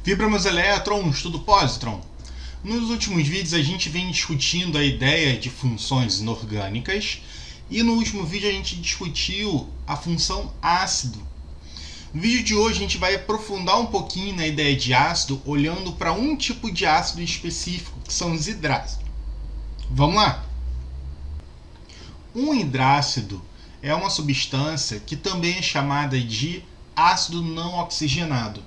Vibramos elétrons, tudo positron. Nos últimos vídeos a gente vem discutindo a ideia de funções inorgânicas e no último vídeo a gente discutiu a função ácido. No vídeo de hoje a gente vai aprofundar um pouquinho na ideia de ácido, olhando para um tipo de ácido específico, que são os hidrácidos. Vamos lá? Um hidrácido é uma substância que também é chamada de ácido não oxigenado.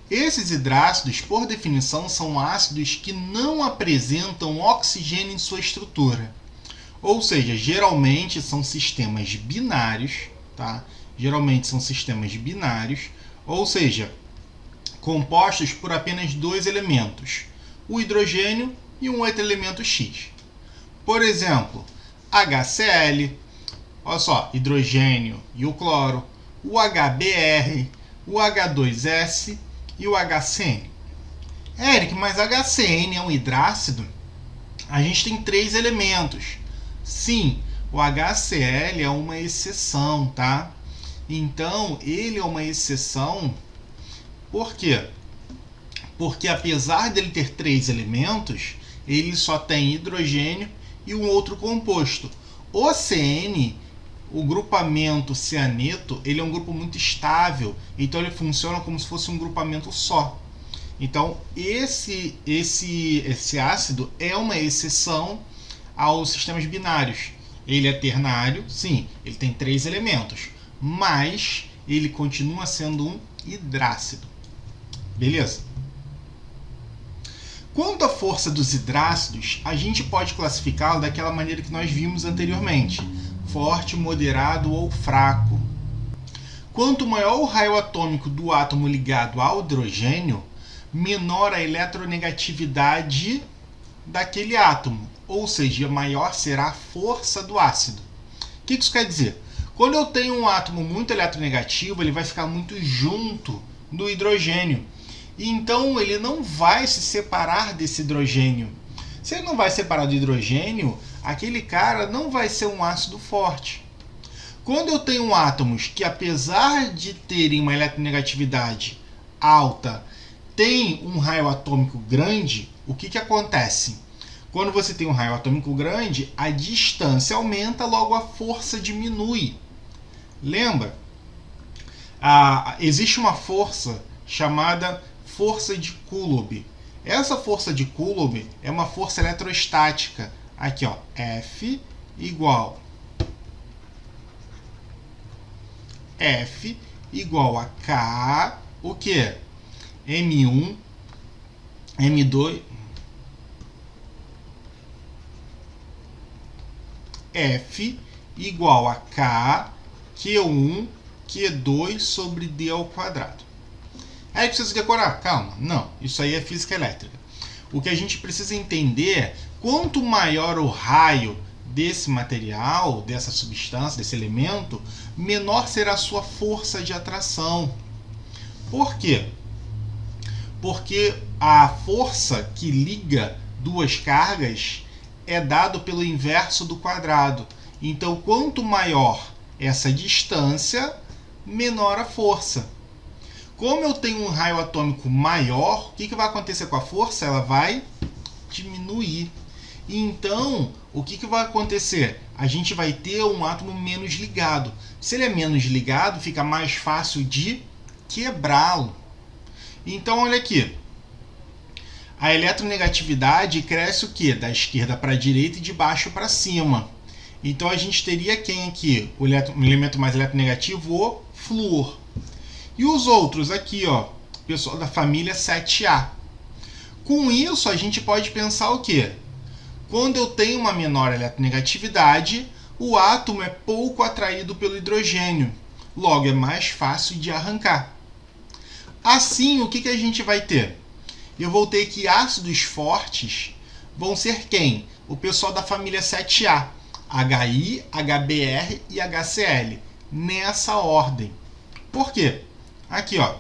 Esses hidrácidos, por definição, são ácidos que não apresentam oxigênio em sua estrutura. Ou seja, geralmente são sistemas binários, tá? Geralmente são sistemas binários, ou seja, compostos por apenas dois elementos, o hidrogênio e um outro elemento X. Por exemplo, HCl, olha só, hidrogênio e o cloro, o HBr, o H2S e o HCN. Eric, mas HCN é um hidrácido? A gente tem três elementos. Sim, o HCl é uma exceção, tá? Então, ele é uma exceção. Por quê? Porque apesar dele ter três elementos, ele só tem hidrogênio e um outro composto. O CN, o grupamento cianeto, ele é um grupo muito estável, então ele funciona como se fosse um grupamento só. Então, esse ácido é uma exceção aos sistemas binários. Ele é ternário, sim, ele tem três elementos, mas ele continua sendo um hidrácido. Beleza? Quanto à força dos hidrácidos, a gente pode classificá-lo daquela maneira que nós vimos anteriormente: forte, moderado ou fraco. Quanto maior o raio atômico do átomo ligado ao hidrogênio, menor a eletronegatividade daquele átomo, ou seja, maior será a força do ácido. O que isso quer dizer? Quando eu tenho um átomo muito eletronegativo, ele vai ficar muito junto do hidrogênio. E então ele não vai se separar desse hidrogênio. Se ele não vai separar do hidrogênio, aquele cara não vai ser um ácido forte. Quando eu tenho átomos que, apesar de terem uma eletronegatividade alta, tem um raio atômico grande, o que acontece? Quando você tem um raio atômico grande, a distância aumenta, logo a força diminui. Lembra? Existe uma força chamada força de Coulomb. Essa força de Coulomb é uma força eletrostática. Aqui, ó, F igual a K, o que? M1, M2, F igual a K, Q1, Q2 sobre D ao quadrado. Aí precisa decorar? Calma, não, isso aí é física elétrica. O que a gente precisa entender é quanto maior o raio desse material, dessa substância, desse elemento, menor será a sua força de atração. Por quê? Porque a força que liga duas cargas é dado pelo inverso do quadrado. Então, quanto maior essa distância, menor a força. Como eu tenho um raio atômico maior, o que vai acontecer com a força? Ela vai diminuir. Então, o que vai acontecer? A gente vai ter um átomo menos ligado. Se ele é menos ligado, fica mais fácil de quebrá-lo. Então, olha aqui. A eletronegatividade cresce o quê? Da esquerda para a direita e de baixo para cima. Então, a gente teria quem aqui? O elemento mais eletronegativo, o flúor. E os outros aqui, ó, pessoal da família 7A. Com isso, a gente pode pensar o quê? Quando eu tenho uma menor eletronegatividade, o átomo é pouco atraído pelo hidrogênio. Logo, é mais fácil de arrancar. Assim, o que a gente vai ter? Eu vou ter que ácidos fortes vão ser quem? O pessoal da família 7A. HI, HBr e HCl. Nessa ordem. Por quê? Aqui, ó.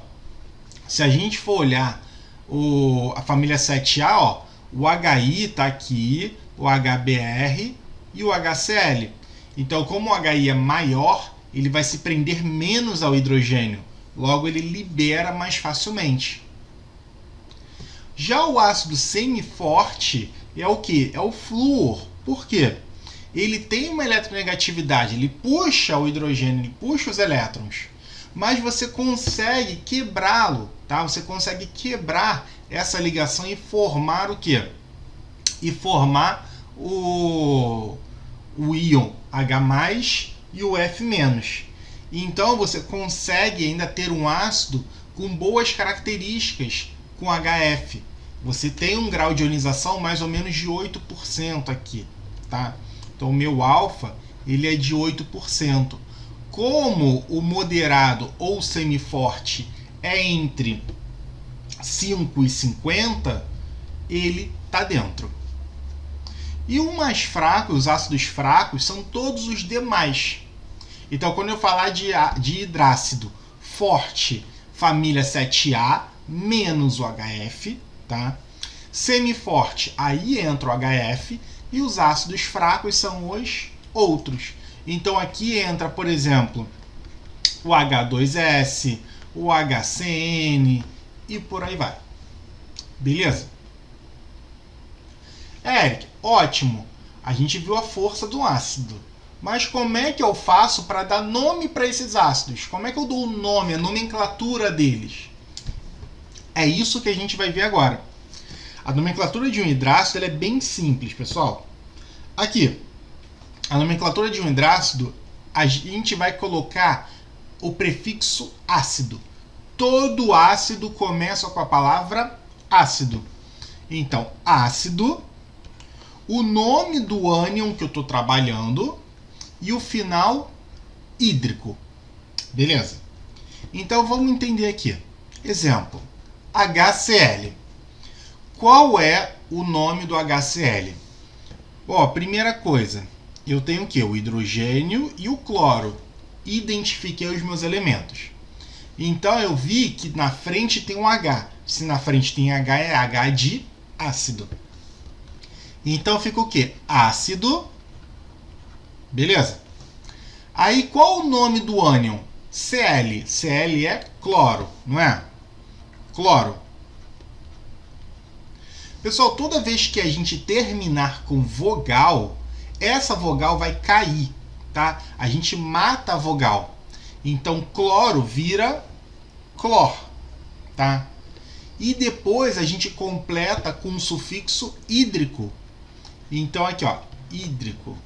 Se a gente for olhar a família 7A, ó, o HI está aqui, o HBr e o HCl. Então, como o HI é maior, ele vai se prender menos ao hidrogênio. Logo, ele libera mais facilmente. Já o ácido semiforte é o que? É o flúor. Por quê? Ele tem uma eletronegatividade, ele puxa o hidrogênio, ele puxa os elétrons, mas você consegue quebrá-lo, tá? Você consegue quebrar essa ligação e formar o quê? E formar o íon H+, e o F-. Então você consegue ainda ter um ácido com boas características com HF. Você tem um grau de ionização mais ou menos de 8% aqui, tá? Então o meu alfa, ele é de 8%. Como o moderado ou semiforte é entre 5 e 50, ele está dentro. E o mais fraco, os ácidos fracos, são todos os demais. Então, quando eu falar de hidrácido forte, família 7A, menos o HF, tá? Semiforte, aí entra o HF, e os ácidos fracos são os outros. Então, aqui entra, por exemplo, o H2S, o HCN e por aí vai. Beleza? Eric, ótimo. A gente viu a força do ácido. Mas como é que eu faço para dar nome para esses ácidos? Como é que eu dou o nome, a nomenclatura deles? É isso que a gente vai ver agora. A nomenclatura de um hidrácido ela é bem simples, pessoal. Aqui, a nomenclatura de um hidrácido, a gente vai colocar o prefixo ácido. Todo ácido começa com a palavra ácido. Então, ácido, o nome do ânion que eu estou trabalhando e o final hídrico. Beleza? Então, vamos entender aqui. Exemplo, HCl. Qual é o nome do HCl? Ó, primeira coisa, eu tenho o quê? O hidrogênio e o cloro. Identifiquei os meus elementos. Então, eu vi que na frente tem um H. Se na frente tem H, é H de ácido. Então, fica o quê? Ácido. Beleza? Aí, qual o nome do ânion? Cl. Cl é cloro, não é? Cloro. Pessoal, toda vez que a gente terminar com vogal, essa vogal vai cair, tá? A gente mata a vogal. Então, cloro vira clor, tá? E depois a gente completa com um sufixo hídrico. Então, aqui, ó, hídrico.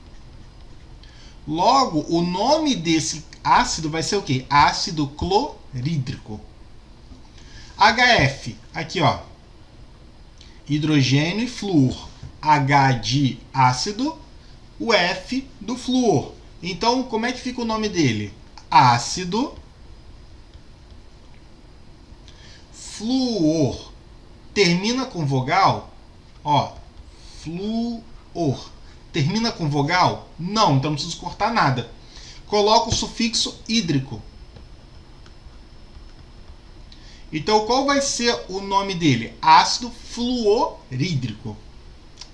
Logo, o nome desse ácido vai ser o quê? Ácido clorídrico. HF, aqui, ó, hidrogênio e flúor. H de ácido, o F do flúor. Então, como é que fica o nome dele? Ácido flúor. Termina com vogal? Ó, flúor. Termina com vogal? Não, então não preciso cortar nada. Coloco o sufixo hídrico. Então, qual vai ser o nome dele? Ácido fluorídrico.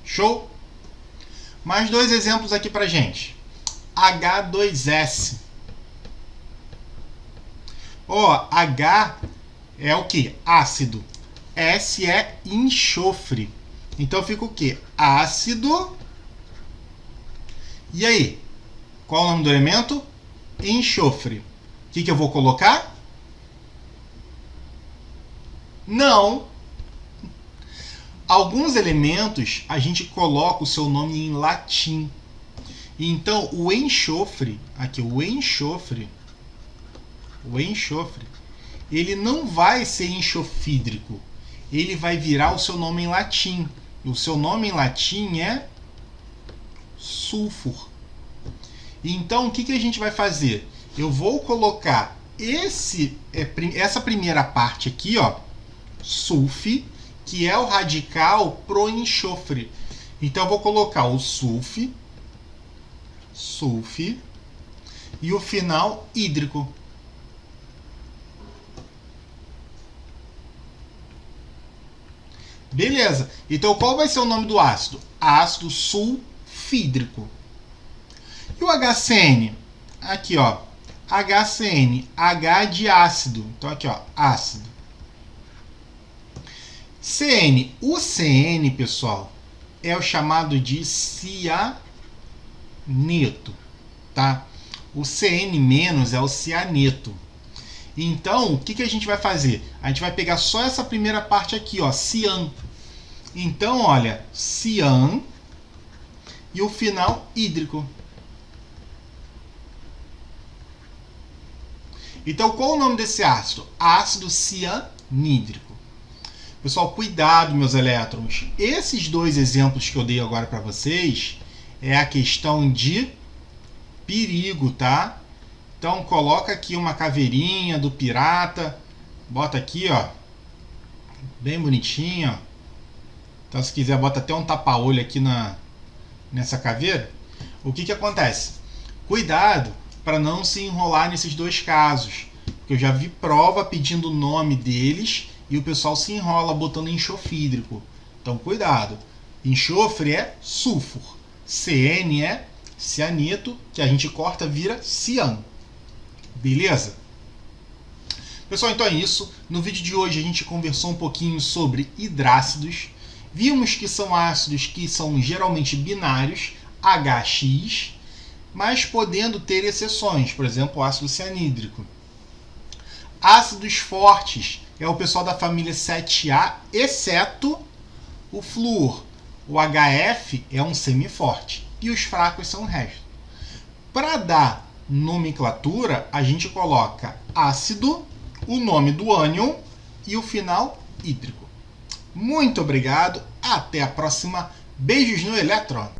Show? Mais dois exemplos aqui pra gente. H2S. Ó, H é o que? Ácido. S é enxofre. Então fica o que? Ácido. E aí? Qual o nome do elemento? Enxofre. O que eu vou colocar? Não. Alguns elementos a gente coloca o seu nome em latim. Então o enxofre, aqui o enxofre, ele não vai ser enxofídrico. Ele vai virar o seu nome em latim. E o seu nome em latim é sulfur. Então, o que a gente vai fazer? Eu vou colocar essa primeira parte aqui, ó, sulf, que é o radical pro enxofre. Então, eu vou colocar o sulf, e o final hídrico. Beleza. Então, qual vai ser o nome do ácido? Ácido sulfídrico. E o HCN? Aqui, ó. HCN. H de ácido. Então, aqui, ó. Ácido. CN. O CN, pessoal, é o chamado de cianeto, tá? O CN- é o cianeto. Então, o que a gente vai fazer? A gente vai pegar só essa primeira parte aqui, ó, cian. Então, olha, cian e o final hídrico. Então, qual o nome desse ácido? Ácido cianídrico. Pessoal, cuidado, meus elétrons. Esses dois exemplos que eu dei agora para vocês é a questão de perigo, tá? Então, coloca aqui uma caveirinha do pirata. Bota aqui, ó. Bem bonitinho, ó. Então, se quiser, bota até um tapa-olho aqui nessa caveira. O que acontece? Cuidado para não se enrolar nesses dois casos. Porque eu já vi prova pedindo o nome deles e o pessoal se enrola botando enxofre hídrico. Então, cuidado. Enxofre é sulfur. CN é cianeto, que a gente corta, vira cian. Beleza? Pessoal, então é isso. No vídeo de hoje a gente conversou um pouquinho sobre hidrácidos. Vimos que são ácidos que são geralmente binários, HX, mas podendo ter exceções, por exemplo, o ácido cianídrico. Ácidos fortes é o pessoal da família 7A, exceto o flúor. O HF é um semiforte e os fracos são o resto. Para dar nomenclatura, a gente coloca ácido, o nome do ânion e o final hídrico. Muito obrigado, até a próxima. Beijos no elétron!